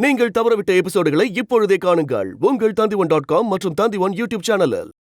நீங்கள் தவறவிட்ட எபிசோடுகளை இப்பொழுதே காணுங்கள் உங்கள் Tandivan.com மற்றும் Tandivan யூடியூப் சேனலில்.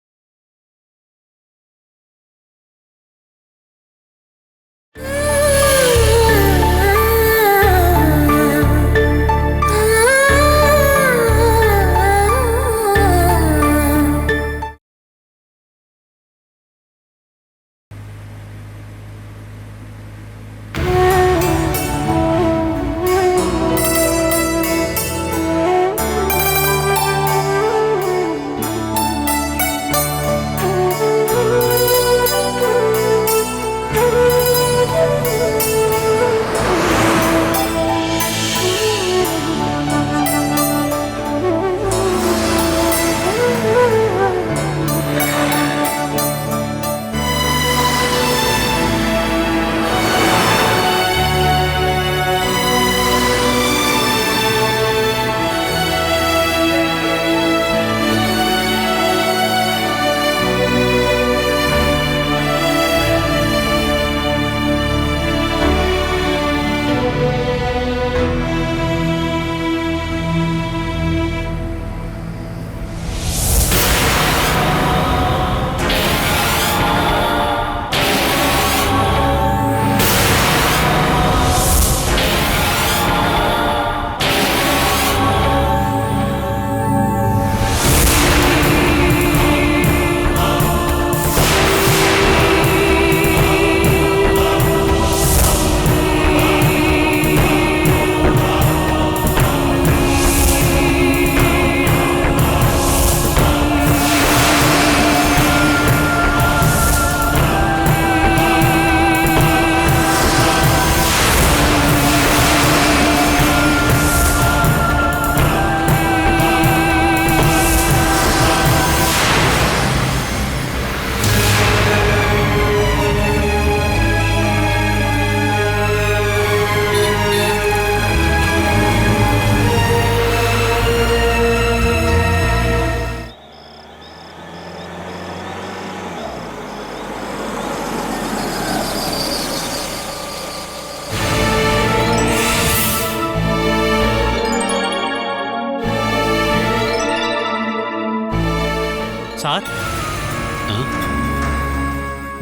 சார்,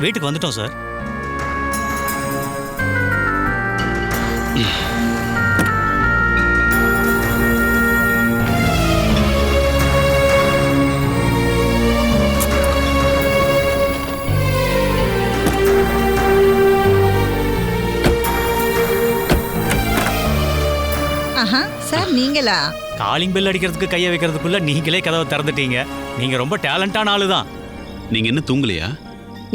வீட்டுக்கு வந்துட்டோம் சார். சார் நீங்களா? காலிங் பெல் அடிக்கிறதுக்கு கையை வைக்கிறதுக்குள்ள நீங்களே கதவை திறந்துட்டீங்க. நீங்க ரொம்ப டேலண்டான ஆளு தான். நீங்க என்ன தூங்கலையா?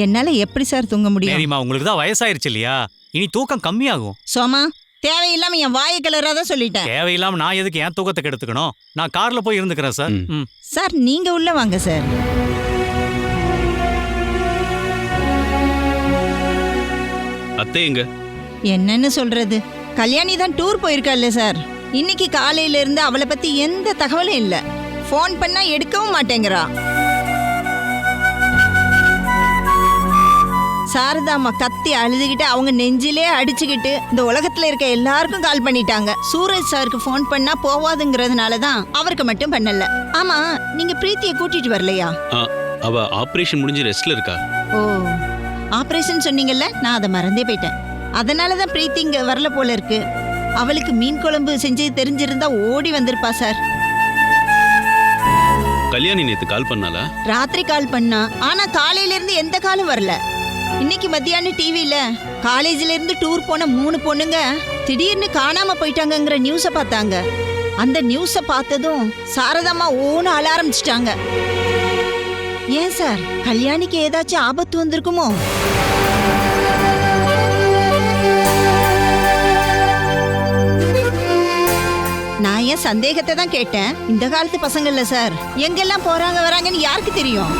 என்னால எப்படி சார் தூங்க முடியும்? சரிம்மா, உங்களுக்கு தான் வயசாயிருச்சு இல்லையா, இனி தூக்கம் கம்மியாகும். சோமா, தேவையில்லாம என் வாயை கிளறாத சொல்லிட்டேன். தேவையில்லாம நான் எதுக்கு என் தூக்கத்தை கெடுத்துக்கணும்? நான் கார்ல போய் இருந்துக்கிறேன் சார். சார் நீங்க உள்ள வாங்க சார். அத்தை எங்க? என்னன்னு சொல்றது, கல்யாணி தான் டூர் போயிருக்காள்ல சார். இன்னைக்கு காலையில இருந்து அவளை பத்தி எந்த தகவலும் இல்ல. போன் பண்ணா எடுக்கவும் மாட்டேங்கிறா. சாரதாம்மா கத்தி அழுதுகிட்டு அவங்க நெஞ்சிலே அடிச்சுக்கிட்டு இந்த உலகத்துல இருக்க எல்லாருக்கும் கால் பண்ணிட்டாங்க. சூரஜ் சாருக்கு போன் பண்ணா போவாதுங்கிறதுனால தான் அவருக்கு மட்டும் பண்ணல. ஆமா, நீங்க பிரீத்தியை கூட்டிட்டு வரலையா? அவ ஆபரேஷன் முடிஞ்சு ரெஸ்ட்ல இருக்கா. ஓ, ஆபரேஷன் சொன்னீங்கல்ல, நான் அதை மறந்தே போயிட்டேன். அதனாலதான் பிரீத்தி இங்க வரல போல இருக்கு. அவளுக்கு மீன் குழம்பு செஞ்சு தெரிஞ்சிருந்தா ஓடி வந்திருப்பா சார். கல்யாணி நேத்து கால் பண்ணாளா? ராத்திரி கால் பண்ணா, ஆனா காலையில இருந்து எந்த காலும் வரல. இன்னைக்கு மத்தியானம் டிவில காலேஜ்ல இருந்து டூர் போன 3 பொண்ணுங்க திடீர்னு காணாம போயிட்டாங்கங்கிற நியூஸ பார்த்தாங்க. அந்த நியூஸ பார்த்ததும் சாரதாம்மா ஓன அழ ஆரம்பிச்சிட்டாங்க. ஏன் சார், கல்யாணிக்கு ஏதாச்சும் ஆபத்து வந்திருக்குமோ? நான் ஏன் சந்தேகத்தை தான் கேட்டேன். இந்த காலத்து பசங்கள்ல சார் எங்கெல்லாம் போறாங்க வராங்கன்னு யாருக்கு தெரியும்?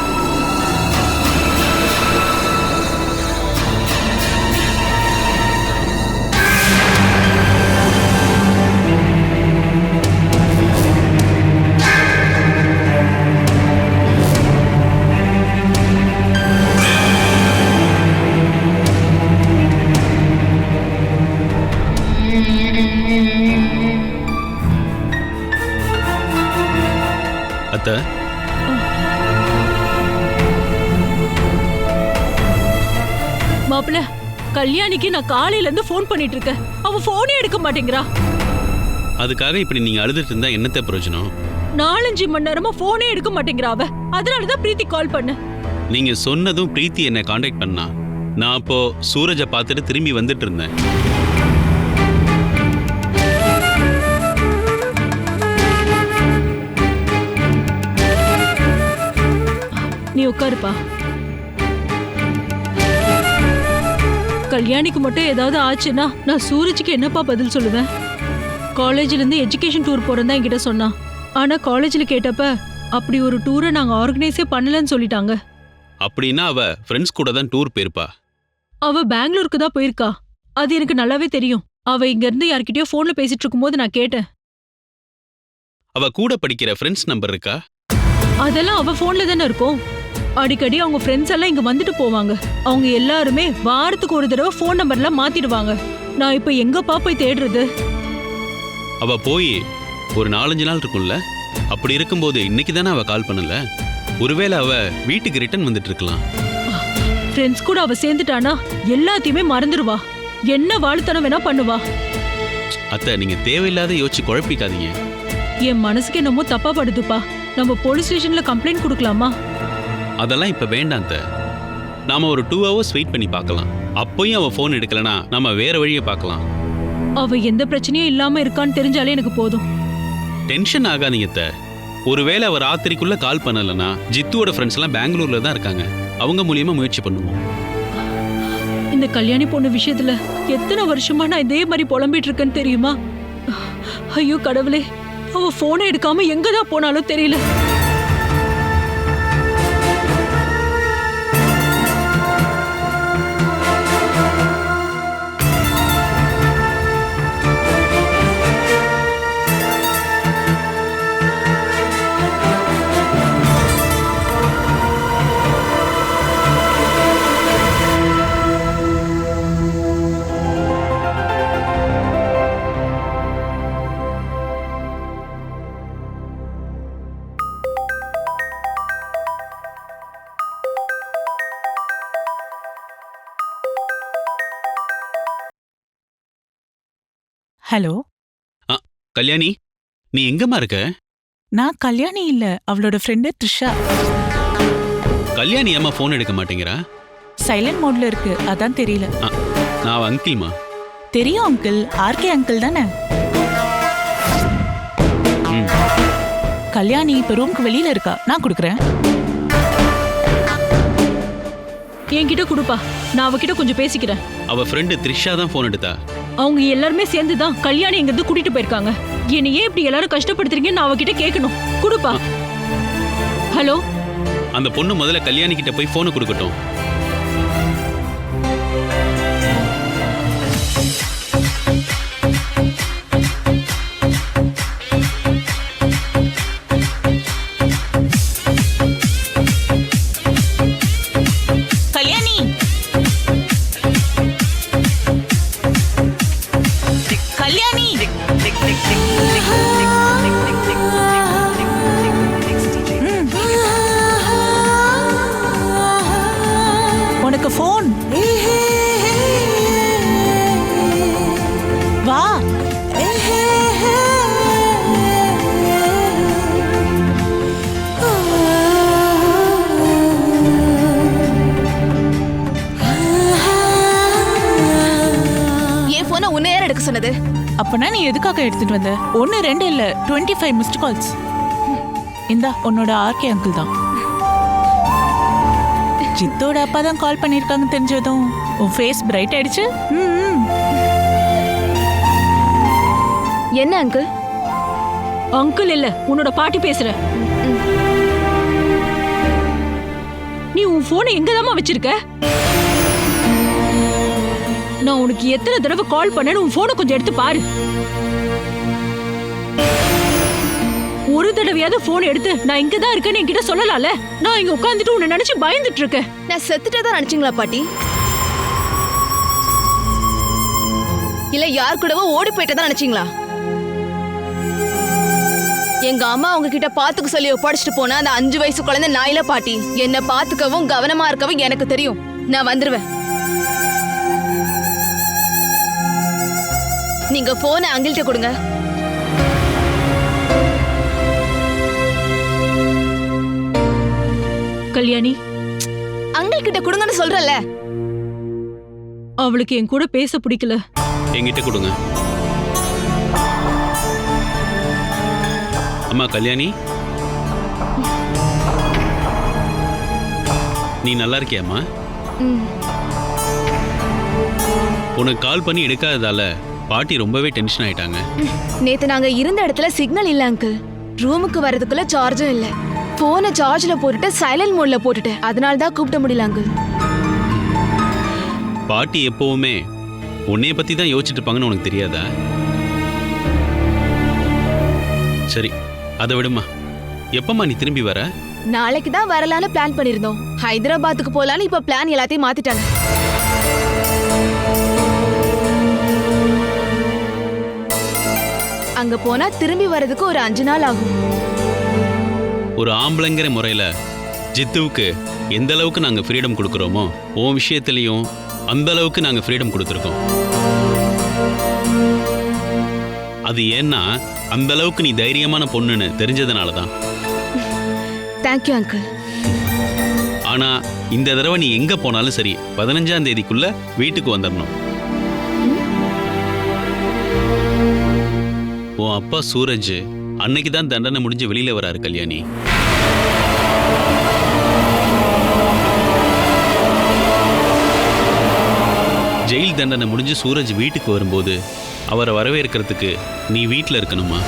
அத்தை, மாப்பிள்ள, கல்யாணிக்கு நான் காலையில இருந்து ஃபோன் பண்ணிட்டு இருக்கேன். அவ போனே எடுக்க மாட்டேங்கிறா. அதுக்காக இப்படி நீங்க அழுதுட்டு இருந்தா என்னத்த பிரயோஜனம்? 4-5 மணி நேரமா போனே எடுக்க மாட்டேங்கிறா அவ. அதனாலதான் பிரீத்தி கால் பண்ண. நீங்க சொன்னதும் பிரீத்தி என்னை காண்டாக்ட் பண்ணா. நான் அப்போ சூரஜை பார்த்துட்டு திரும்பி வந்துட்டு இருந்தேன். நீ உட்காருப்பா. கல்யாணிக்கு மட்டும் ஏதாவது ஆச்சுன்னா நான் சூரஜுக்கு என்னப்பா பதில் சொல்லுவேன்? காலேஜ்ல இருந்து எஜுகேஷன் டூர் போறதா என்கிட்ட சொன்னான். ஆனா காலேஜ்ல கேட்டப்ப அப்படி ஒரு டூரை நாங்க ஆர்கனைஸே பண்ணலன்னு சொல்லிட்டாங்க. அப்படின்னா அவ ஃப்ரெண்ட்ஸ் கூட தான் டூர் போயிருப்பா. அவ பெங்களூருக்கு தான் போயிருக்கா. அது எனக்கு நல்லாவே தெரியும். அவ இங்க இருந்து யார்கிட்டயோ போன்ல பேசிட்டு இருக்கும்போது நான் கேட்டேன். அவ கூட படிக்கிற ஃப்ரெண்ட்ஸ் நம்பர் இருக்கா? அதெல்லாம் அவ போன்ல தானே இருக்கும். அடிக்கடி அவங்க ஃப்ரெண்ட்ஸ் எல்லாம் இங்க வந்துட்டு போவாங்க. அவங்க எல்லாருமே வாரத்துக்கு ஒரு தடவை போன் நம்பர்லாம் மாத்திடுவாங்க. நான் இப்ப எங்கப்பா போய் தேடுறது? அவ போய் ஒரு 4-5 நாள் இருக்கும்ல. அப்படி இருக்கும்போது இன்னைக்கு தானே அவ கால் பண்ணல. ஒருவேளை அவ வீட்டுக்கு ரிட்டர்ன் வந்துட்டு இருக்கலாம். ஃப்ரெண்ட்ஸ் கூட அவ சேர்ந்துட்டானா எல்லாத்தையுமே மறந்துடுவா. என்ன வாழுத்தனம் வேணா பண்ணுவா. அத்தை, நீங்க தேவையில்லாத யோசிச்சு குழப்பிக்காதீங்க. என் மனசுக்கு என்னமோ தப்பா படுதுப்பா. நம்ம போலீஸ் ஸ்டேஷன்ல கம்ப்ளைண்ட் கொடுக்கலாமா? அதெல்லாம் இப்ப வேண்டாம் அத்தை. நாம ஒரு 2 hours வெயிட் பண்ணி பார்க்கலாம். அப்பயும் அவ போன் எடுக்கலனா நாம வேற வழியை பார்க்கலாம். அவ எந்த பிரச்சனையும் இல்லாம இருக்கான்னு தெரிஞ்சாலே எனக்கு போதும். டென்ஷன் ஆகாதீங்க அத்தை. ஒருவேளை அவர் ராத்திரிக்குள்ள கால் பண்ணலனா ஜித்துவோட ஃப்ரெண்ட்ஸ் எல்லாம் பெங்களூர்ல தான் இருக்காங்க. அவங்க மூலியமா முயற்சி பண்ணுவோம். இந்த கல்யாணி பொண்ணு விஷயத்துல எத்தனை வருஷமா நான் இதே மாதிரி புலம்பிட்டு இருக்கேன்னு தெரியுமா? ஐயோ கடவுளே, அவ போனை எடுக்காம எங்கதான் போனாலும் தெரியல. ஹலோ. கல்யாணி, நீ எங்கம்மா இருக்க? நான் கல்யாணி இல்ல, அவளோட ஃப்ரெண்டு த்ரிஷா. கல்யாணி ஏமா போன் எடுக்க மாட்டேங்கிறா? சைலண்ட் மோட்ல இருக்கு, அதான் தெரியல. நான் அவ அங்கிள்மா. தெரியும் அங்கிள், ஆர்கே அங்கிள் தானே. கல்யாணி இப்ப ரூம்க்கு வெளியில இருக்கா, நான் கொடுக்குறேன். என்கிட்ட கொடுப்பா, நான் அவகிட்ட கொஞ்சம் பேசிக்கிறேன். அவ ஃப்ரெண்டு த்ரிஷா தான் போன் எடுத்தா. அவங்க எல்லாருமே சேர்ந்துதான் கல்யாணி எங்க இருந்து கூட்டிட்டு போயிருக்காங்க. என்னை ஏன் இப்படி எல்லாரும் கஷ்டப்படுத்துறீங்கன்னு நான் அவகிட்ட கேட்கணும். கொடுப்பா. ஹலோ. அந்த பொண்ணு முதல்ல கல்யாணி கிட்ட போய் போனை கொடுக்கட்டும். உனக்கு ஃபோன். வா. என் போனை உன்னை யார் எடுக்க சொன்னது? அப்பனா நீ எதுக்காக எடுத்துட்டு வந்த? 1 2 இல்ல 25 மிஸ்ட் கால்ஸ். இந்தா உன்னோட ஆர்கே அங்கிள் தான். ஜித்தோட அப்பா தான் கால் பண்ணிருக்காங்க தெரிஞ்சதும் உன் ஃபேஸ் பிரைட் ஆயிடுச்சு. என்ன அங்கிள்? அங்கிள் இல்ல, உன்னோட பாட்டி பேசுற. நீ உன் போனை எங்கதாம்மா வச்சிருக்க? நான் உனக்கு எத்தனை தடவை கால் பண்ணேன்னு உன் போனை கொஞ்சம் எடுத்து பாரு. ஒரு தடவையாவது போன் எடுத்து நான் இங்கதான் இருக்கேன்னு என்கிட்ட சொல்லலாம்ல. நான் இங்க உட்கார்ந்துட்டு உன்னை நினைச்சு பயந்துட்டு இருக்கேன். நான் செத்துட்டேதான் நினைச்சீங்களா பாட்டி? இல்ல யார் கூடவோ ஓடி போயிட்டதான் நினைச்சீங்களா? எங்க அம்மா அவங்க கிட்ட பாத்துக்க சொல்லி ஒப்படைச்சிட்டு போனா அந்த 5 வயசு குழந்தை நாயில பாட்டி. என்ன பாத்துக்கவும் கவனமா இருக்கவும் எனக்கு தெரியும். நான் வந்துருவேன். நீங்க போனை அங்கிள்கிட்ட கொடுங்க. கல்யாணி, அங்கிள் கிட்ட கொடுங்கன்னு சொல்றல. அவளுக்கு என் கூட பேச பிடிக்கல. என்கிட்ட கொடுங்க. அம்மா கல்யாணி, நீ நல்லா இருக்கியாம்மா? உனக்கு கால் பண்ணி எடுக்காததால பாட்டி ரொம்பவே டென்ஷன் ஆயிட்டாங்க. நேத்து நாங்க இருந்த இடத்துல சிக்னல் இல்ல அங்கிள். ரூமுக்கு வரதுக்குள்ள சார்ஜும் இல்ல. போனை சார்ஜ்ல போட்டுட்டு சைலண்ட் மோட்ல போட்டுட்டேன். அதனால தான் கூப்பிட முடியல அங்கிள். பாட்டி எப்பவுமே உன்னைய பத்தி தான் யோசிச்சுட்டு இருப்பாங்கன்னு உனக்கு தெரியாதா? சரி, அதை விடுமா. எப்பமா நீ திரும்பி வர? நாளைக்கு தான் வரலான்னு பிளான் பண்ணிருந்தோம். ஹைதராபாத்துக்கு போலான்னு இப்ப பிளான் எல்லாத்தையும் மாத்திட்டாங்க. அங்க போனா திரும்பி வர்றதுக்கு ஒரு 5 நாள் ஆகும். ஒரு ஆம்பளைங்கிற முறையில ஜித்துவுக்கு எந்த அளவுக்கு நாங்க ஃப்ரீடம் கொடுக்குறோமோ உன் விஷயத்திலையும் அந்த அளவுக்கு நாங்க ஃப்ரீடம் கொடுத்துருக்கோம். அது ஏன்னா அந்த அளவுக்கு நீ தைரியமான பொண்ணுன்னு தெரிஞ்சதுனால தான். Thank you uncle. ஆனா இந்த தடவை நீ எங்க போனாலும் சரி 15ஆம் தேதிக்குள்ள வீட்டுக்கு வந்துடணும். உன் அப்பா சூரஜ் அன்னைக்கு தான் தண்டனை முடிஞ்சு வெளியில வராரு கல்யாணி. ஜெயில் தண்டனை முடிஞ்சு சூரஜ் வீட்டுக்கு வரும்போது அவரை வரவேற்கிறதுக்கு நீ வீட்டில் இருக்கணுமா?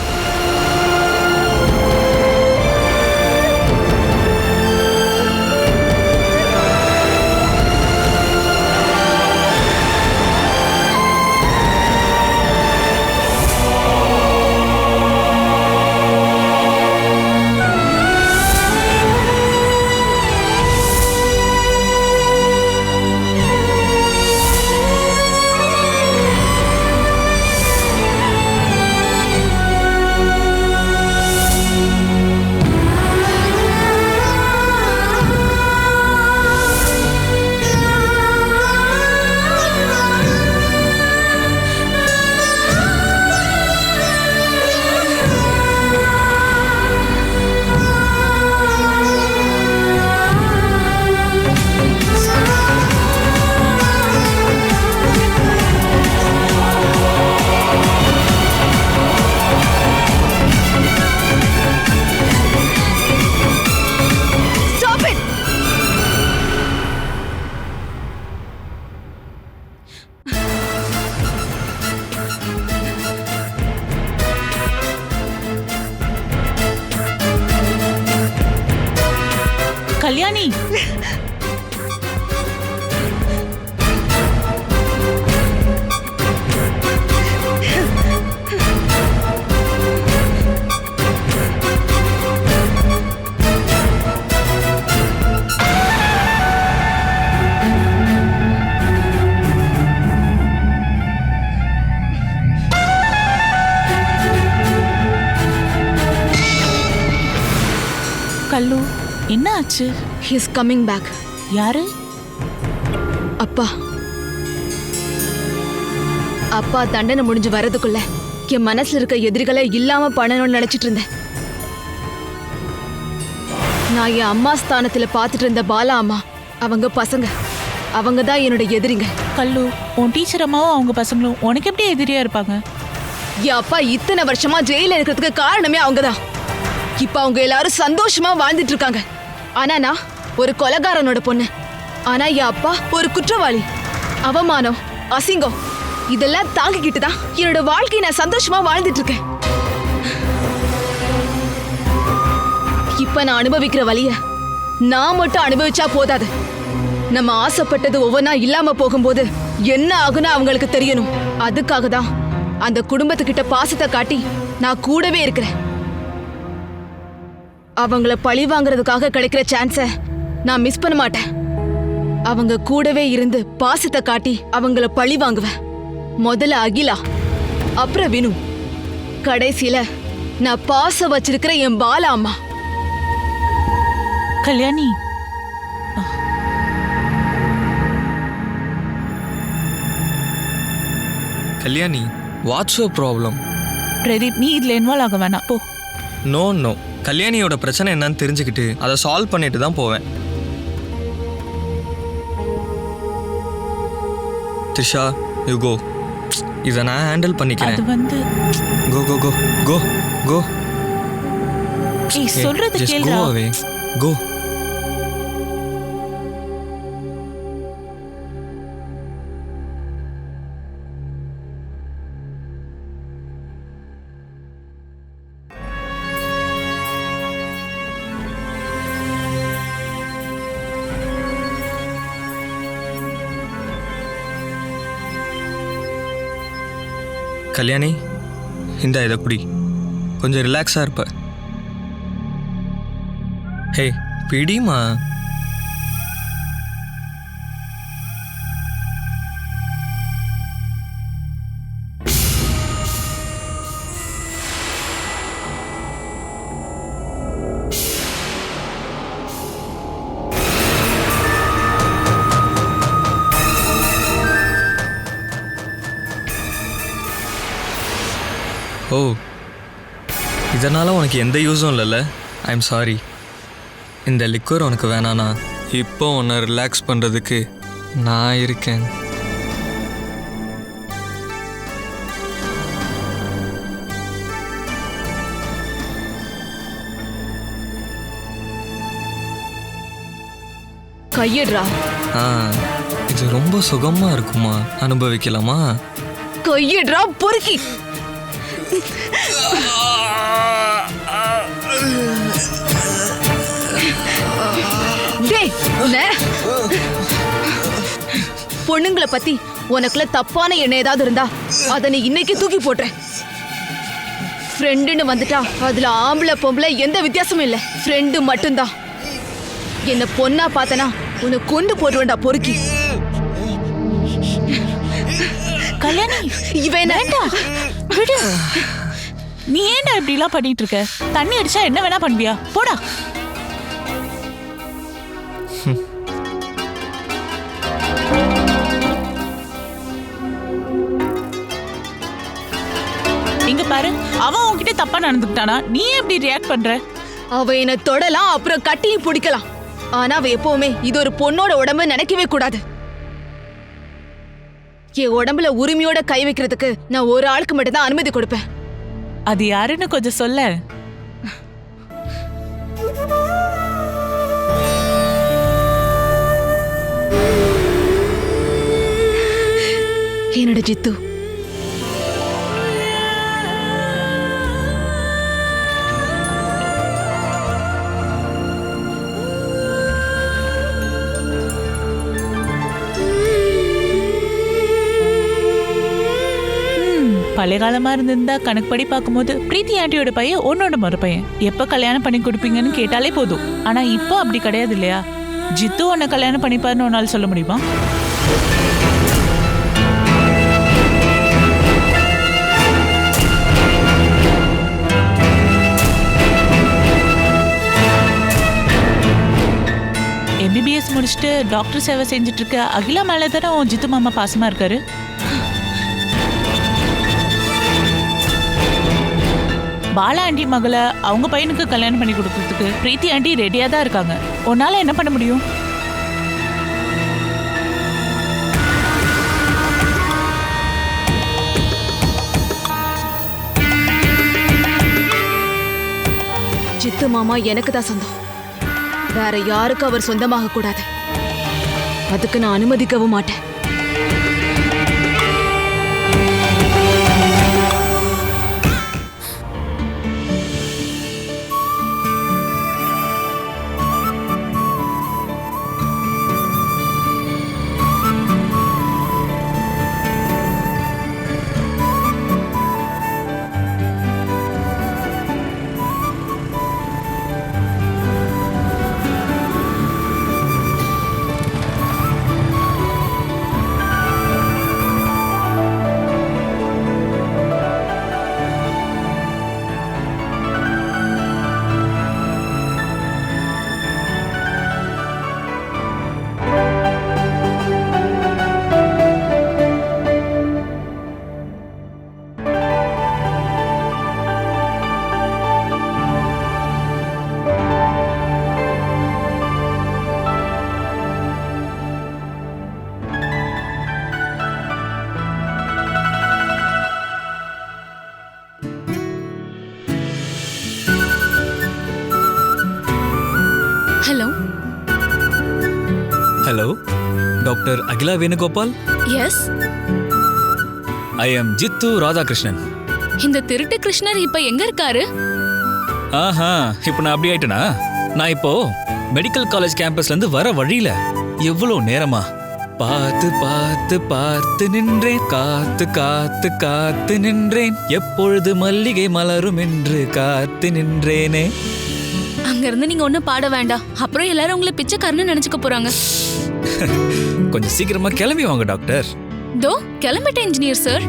கல்யாணி, கல்லு என்ன ஆச்சு? He is coming back. யாரு? அப்பா. அப்பா தண்டனை முடிஞ்சு வரதுக்குள்ள என் மனசுல இருக்க எதிரிகளை இல்லாம பண்ணணும்னு நினைச்சிட்டு இருந்தேன். நான் என் அம்மா ஸ்தானத்துல பாத்துட்டு இருந்த பாலா அம்மா, அவங்க பசங்க, அவங்க தான் என்னோட எதிரிங்க. கல்லு, உன் டீச்சர் அம்மாவும் அவங்க பசங்களும் உனக்கு எப்படி எதிரியா இருப்பாங்க? என் அப்பா இத்தனை வருஷமா ஜெயில இருக்கிறதுக்கு காரணமே அவங்கதான். இப்ப அவங்க எல்லாரும் சந்தோஷமா வாழ்ந்துட்டு இருக்காங்க. ஆனா நான் ஒரு கொலைகாரனோட பொண்ணு. ஆனா என் அப்பா ஒரு குற்றவாளி. அவமானம், அசிங்கம் இதெல்லாம் தாங்கிக்கிட்டு தான் என்னோட வாழ்க்கையை நான் சந்தோஷமா வாழ்ந்துட்டு இருக்கேன். இப்ப நான் அனுபவிக்கிற வலிய நான் மட்டும் அனுபவிச்சா போதாது. நம்ம ஆசைப்பட்டது ஒவ்வொன்னா இல்லாம போகும்போது என்ன ஆகுன்னு அவங்களுக்கு தெரியணும். அதுக்காக தான் அந்த குடும்பத்துக்கிட்ட பாசத்தை காட்டி நான் கூடவே இருக்கிறேன். அவங்கள பழி வாங்குறதுக்காக கிடைக்கிற சான்ஸ நான் மிஸ் பண்ண மாட்டேன். அவங்க கூடவே இருந்து பாசத்தை காட்டி அவங்கள பழி வாங்குவேன். முதல்ல அகிலா, அப்புறம் வினு, கடைசியில நான் பாசம் வச்சிருக்கிற என் பாலா அம்மா. Kalyani, Kalyani, what's your problem? Pradeep, நீ இதுல இன்வால்வ் ஆக வேணாம் போ. நோ, கல்யாணியோட பிரச்சனை என்னன்னு தெரிஞ்சுக்கிட்டு அதை சால்வ் பண்ணிட்டு தான் போவேன். Trisha, you go. இதை நான் ஹேண்டில் அது பண்ணிக்கிறேன். வந்து கோ கோ கோ கோ கோ. ஏய், சொல்றது ஜஸ்ட் கோ கேளுடா. அவே. கோ. கல்யாணி, இந்த இதை குடி. கொஞ்சம் ரிலாக்ஸாக இருப்ப. ஹே, பிடிமா. ஓ, இதனால் உனக்கு எந்த யூஸும் இல்லைல்ல? I am sorry. இந்த லிக்வர் உனக்கு வேணாண்ணா. இப்போ உன்னை ரிலாக்ஸ் பண்ணுறதுக்கு நான் இருக்கேன். கையடுறா. இது ரொம்ப சுகமாக இருக்குமா? அனுபவிக்கலாமா? கையடுறா பொறுக்கி. பொண்ணுங்களை பத்தி உனக்குள்ள தப்பான எண்ணம் ஏதாவது இருந்தா அதை நீ இன்னைக்கு தூக்கி போட்டுற. ஃப்ரெண்டுன்னு வந்துட்டா அதுல ஆம்பளை பொம்பளை எந்த வித்தியாசமும் இல்ல, ஃப்ரெண்டு மட்டும்தான். என்ன பொண்ணா பார்த்தனா உன்னை கொண்டு போட்டுவேண்டா பொறுக்கி. கல்யாணி, இவன் வேண்டாம், விடு. நீ ஏன்டா இப்படி எல்லாம் பண்ணிட்டு இருக்க? தண்ணி அடிச்சா என்ன வேணா பண்ணுவியா? போடா. இங்க பாரு, அவன் உன்கிட்ட தப்பா நடந்துக்கிட்டானா? நீ எப்படி ரியாக்ட் பண்ற? அவ என்ன தொடலாம், அப்புறம் கட்டியும் பிடிக்கலாம். ஆனா அவ எப்பவுமே இது ஒரு பொண்ணோட உடம்பு நினைக்கவே கூடாது. என் உடம்புல உரிமையோட கை வைக்கிறதுக்கு நான் ஒரு ஆளுக்கு மட்டும்தான் அனுமதி கொடுப்பேன். அது யாருன்னு கொஞ்சம் சொல்ல. என்னோட ஜித்து. பழைய காலமா இருந்திருந்தா கணக்குப்படி பார்க்கும்போது பிரீத்தி ஆண்டியோட பையன் உன்னோட மறு பையன். எப்ப கல்யாணம் பண்ணி கொடுப்பீங்கன்னு கேட்டாலே போதும். ஆனா இப்போ அப்படி கிடையாது இல்லையா? ஜித்து உன்னை கல்யாணம் பண்ணிப்பாருன்னு உன்னால சொல்ல முடியுமா? MBBS முடிச்சுட்டு டாக்டர் சேவை செஞ்சுட்டு இருக்க அகிலா மேல தானே உன் ஜித்து மாமா பாசமா இருக்காரு. பாலா ஆண்டி மகளை அவங்க பையனுக்கு கல்யாணம் பண்ணி கொடுக்கறதுக்கு பிரீத்தி ஆண்டி ரெடியா தான் இருக்காங்க. உன்னால என்ன பண்ண முடியும்? ஜித்து மாமா எனக்கு தான் சொந்தம். வேற யாருக்கும் அவர் சொந்தமாக கூடாது. அதுக்கு நான் அனுமதிக்கவும் மாட்டேன். Doctor Akila Venugopal? Yes. I am Jithu Radhakrishnan. இந்த திருட்டு கிருஷ்ணர் இப்ப எங்க இருக்காரு? ஆஹா, இப்போ நான் அப்படி ஆயிட்டேனா? நான் இப்போ மெடிக்கல் காலேஜ் கேம்பஸ்ல இருந்து வர வழியில எவ்வளவு நேரமா பார்த்து பார்த்து பார்த்து நின்றேன், காத்து காத்து காத்து நின்றேன், எப்பொழுது மல்லிகை மலரும் என்று காத்து நின்றேனே. அங்க இருந்து நீங்க ஒண்ணும் பாட வேண்டாம், அப்புறம் எல்லாரும் உங்களை பிச்சைக்காரன்னு நினைச்சுக்க போறாங்க. கொஞ்சம் சீக்கிரமா கிளம்பி வாங்க டாக்டர். தோ கிளம்பிட்டேன் இன்ஜினியர் சார்.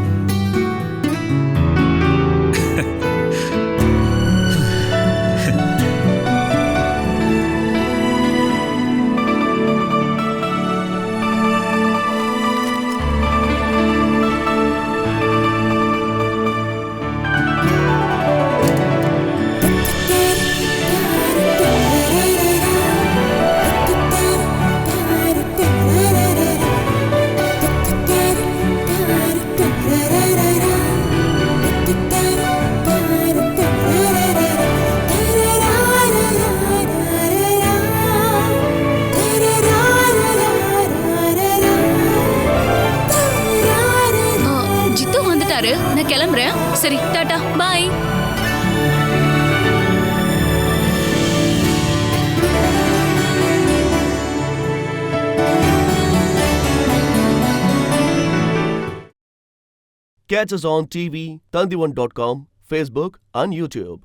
நான் கிளம்புறேன். சரி, டாடா, பாய். Catch us on TV, Tandivan.com, Facebook and YouTube.